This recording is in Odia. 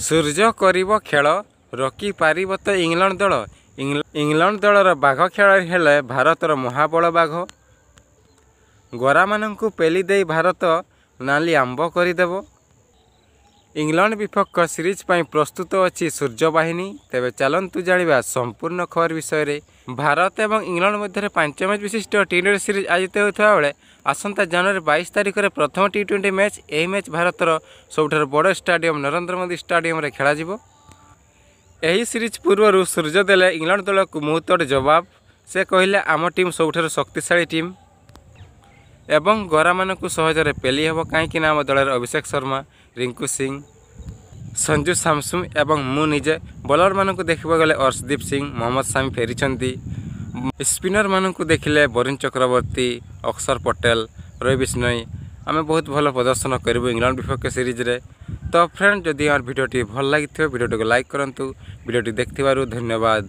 ସୂର୍ଯ୍ୟ କରିବ ଖେଳ ରୋକି ପାରିବ ତ ଇଂଲଣ୍ଡ ଦଳ। ଇଂଲଣ୍ଡ ଦଳର ବାଘ ଖେଳ ହେଲେ ଭାରତର ମହାବଳ ବାଘ। ଗୋରାମାନଙ୍କୁ ପେଲି ଦେଇ ଭାରତ ନାଲି ଆମ୍ବ କରିଦେବ। ଇଂଲଣ୍ଡ ବିପକ୍ଷ ସିରିଜ୍ ପାଇଁ ପ୍ରସ୍ତୁତ ଅଛି ସୂର୍ଯ୍ୟବାହିନୀ। ତେବେ ଚାଲନ୍ତୁ ଜାଣିବା ସମ୍ପୂର୍ଣ୍ଣ ଖବର ବିଷୟରେ। ଭାରତ ଏବଂ ଇଂଲଣ୍ଡ ମଧ୍ୟରେ 5 ମ୍ୟାଚ୍ ବିଶିଷ୍ଟ ଟି20 ସିରିଜ୍ ଆୟୋଜିତ ହେଉଥିବା ବେଳେ ଆସନ୍ତା ଜାନୁଆରୀ 22 ତାରିଖରେ ପ୍ରଥମ ଟି20 ମ୍ୟାଚ୍। ଏହି ମ୍ୟାଚ୍ ଭାରତର ସବୁଠାରୁ ବଡ଼ ଷ୍ଟାଡିୟମ୍ ନରେନ୍ଦ୍ର ମୋଦି ଷ୍ଟାଡିୟମରେ ଖେଳାଯିବ। ଏହି ସିରିଜ୍ ପୂର୍ବରୁ ସୂର୍ଯ୍ୟ ଦେଲେ ଇଂଲଣ୍ଡ ଦଳକୁ ମୁହଁତୋଡ଼ ଜବାବ। ସେ କହିଲେ, ଆମ ଟିମ୍ ସବୁଠାରୁ ଶକ୍ତିଶାଳୀ ଟିମ୍ ଏବଂ ଗୋରାମାନଙ୍କୁ ସହଜରେ ପେଲି ହେବ, କାହିଁକିନା ଆମ ଦଳରେ ଅଭିଷେକ ଶର୍ମା, ରିଙ୍କୁ ସିଂ, ସଞ୍ଜୁ ସାମସୁନ୍ ଏବଂ ମୁଁ ନିଜେ। ବୋଲରମାନଙ୍କୁ ଦେଖିବାକୁ ଗଲେ ଅର୍ଶଦୀପ ସିଂ, ମହମ୍ମଦ ସାମି ଫେରିଛନ୍ତି। ସ୍ପିନରମାନଙ୍କୁ ଦେଖିଲେ ବରୁଣ ଚକ୍ରବର୍ତ୍ତୀ, ଅକ୍ଷର ପଟେଲ, ରବି ବିଷ୍ଣୋଇ। ଆମେ ବହୁତ ଭଲ ପ୍ରଦର୍ଶନ କରିବୁ ଇଂଲଣ୍ଡ ବିପକ୍ଷ ସିରିଜ୍ରେ। ତ ଫ୍ରେଣ୍ଡ, ଯଦି ଆମର ଭିଡ଼ିଓଟି ଭଲ ଲାଗିଥିବ ଭିଡ଼ିଓଟିକୁ ଲାଇକ୍ କରନ୍ତୁ। ଭିଡ଼ିଓଟି ଦେଖିଥିବାରୁ ଧନ୍ୟବାଦ।